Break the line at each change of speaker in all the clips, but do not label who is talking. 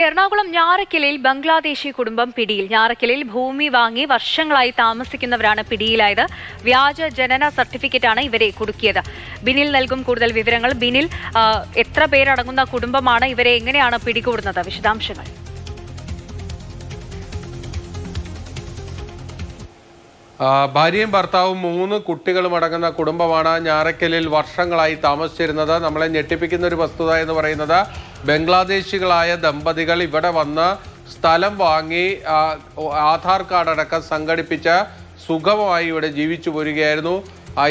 എറണാകുളം ഞാറക്കലിൽ ബംഗ്ലാദേശി കുടുംബം പിടിയിൽ. ഞാറക്കലിൽ ഭൂമി വാങ്ങി വർഷങ്ങളായി താമസിക്കുന്നവരാണ് പിടിയിലായത്. വ്യാജ ജനന സർട്ടിഫിക്കറ്റാണ് ഇവരെ കുടുക്കിയത്. ബിനിൽ നൽകും കൂടുതൽ വിവരങ്ങൾ. ബിനിൽ, എത്ര പേരടങ്ങുന്ന കുടുംബമാണ്? ഇവരെ എങ്ങനെയാണ് പിടികൂടുന്നത്? വിശദാംശങ്ങൾ.
ഭാര്യയും ഭർത്താവും 3 കുട്ടികളും അടങ്ങുന്ന കുടുംബമാണ് ഞാറക്കലിൽ വർഷങ്ങളായി താമസിച്ചിരുന്നത്. നമ്മളെ ഞെട്ടിപ്പിക്കുന്ന ഒരു വസ്തുത എന്ന് പറയുന്നത്, ബംഗ്ലാദേശികളായ ദമ്പതികൾ ഇവിടെ വന്ന് സ്ഥലം വാങ്ങി ആധാർ കാർഡ് അടക്കം സംഘടിപ്പിച്ച് സുഗമമായി ഇവിടെ ജീവിച്ചു പോരുകയായിരുന്നു.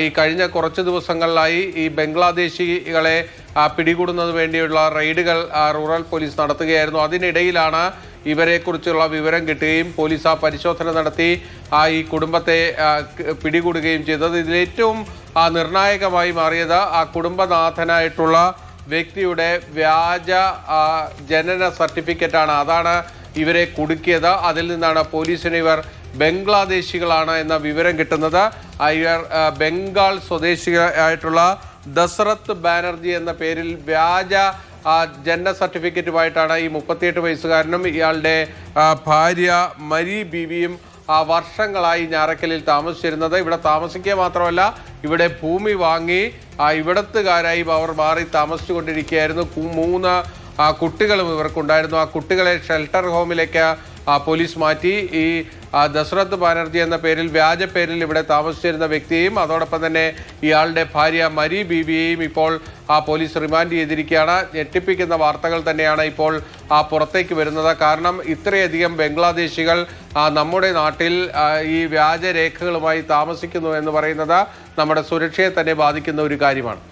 ഈ കഴിഞ്ഞ കുറച്ച് ദിവസങ്ങളിലായി ഈ ബംഗ്ലാദേശികളെ പിടികൂടുന്നതിന് വേണ്ടിയുള്ള റെയ്ഡുകൾ റൂറൽ പോലീസ് നടത്തുകയായിരുന്നു. അതിനിടയിലാണ് ഇവരെക്കുറിച്ചുള്ള വിവരം കിട്ടുകയും പോലീസ് പരിശോധന നടത്തി ഈ കുടുംബത്തെ പിടികൂടുകയും ചെയ്തത്. ഇതിലേറ്റവും നിർണായകമായി മാറിയത് കുടുംബനാഥനായിട്ടുള്ള വ്യക്തിയുടെ വ്യാജ ജനന സർട്ടിഫിക്കറ്റാണ്. അതാണ് ഇവരെ കുടുക്കിയത്. അതിൽ നിന്നാണ് പോലീസിന് ഇവർ ബംഗ്ലാദേശികളാണ് എന്ന വിവരം കിട്ടുന്നത്. ഇവർ ബംഗാൾ സ്വദേശിയായിട്ടുള്ള ദസറത്ത് ബാനർജി എന്ന പേരിൽ വ്യാജ ജനന സർട്ടിഫിക്കറ്റുമായിട്ടാണ് ഈ 38 വയസ്സുകാരനും ഇയാളുടെ ഭാര്യ മരി ബീവിയും വർഷങ്ങളായി ഞാറക്കലിൽ താമസിച്ചിരുന്നത്. ഇവിടെ താമസിക്കുക മാത്രമല്ല, ഇവിടെ ഭൂമി വാങ്ങി ഇവിടത്തുകാരായി അവർ മാറി താമസിച്ചുകൊണ്ടിരിക്കുകയായിരുന്നു. 3 കുട്ടികളും ഇവർക്കുണ്ടായിരുന്നു. ആ കുട്ടികളെ ഷെൽട്ടർ ഹോമിലേക്ക് പോലീസ് മാറ്റി. ഈ ദസറത്ത് ബാനർജി എന്ന പേരിൽ, വ്യാജ പേരിൽ ഇവിടെ താമസിച്ചിരുന്ന വ്യക്തിയെയും അതോടൊപ്പം തന്നെ ഇയാളുടെ ഭാര്യ മരി ബീവിയെയും ഇപ്പോൾ പോലീസ് റിമാൻഡ് ചെയ്തിരിക്കുകയാണ്. ഞെട്ടിപ്പിക്കുന്ന വാർത്തകൾ തന്നെയാണ് ഇപ്പോൾ പുറത്തേക്ക് വരുന്നത്. കാരണം ഇത്രയധികം ബംഗ്ലാദേശികൾ നമ്മുടെ നാട്ടിൽ ഈ വ്യാജരേഖകളുമായി താമസിക്കുന്നു എന്ന് പറയുന്നത് നമ്മുടെ സുരക്ഷയെ തന്നെ ബാധിക്കുന്ന ഒരു കാര്യമാണ്.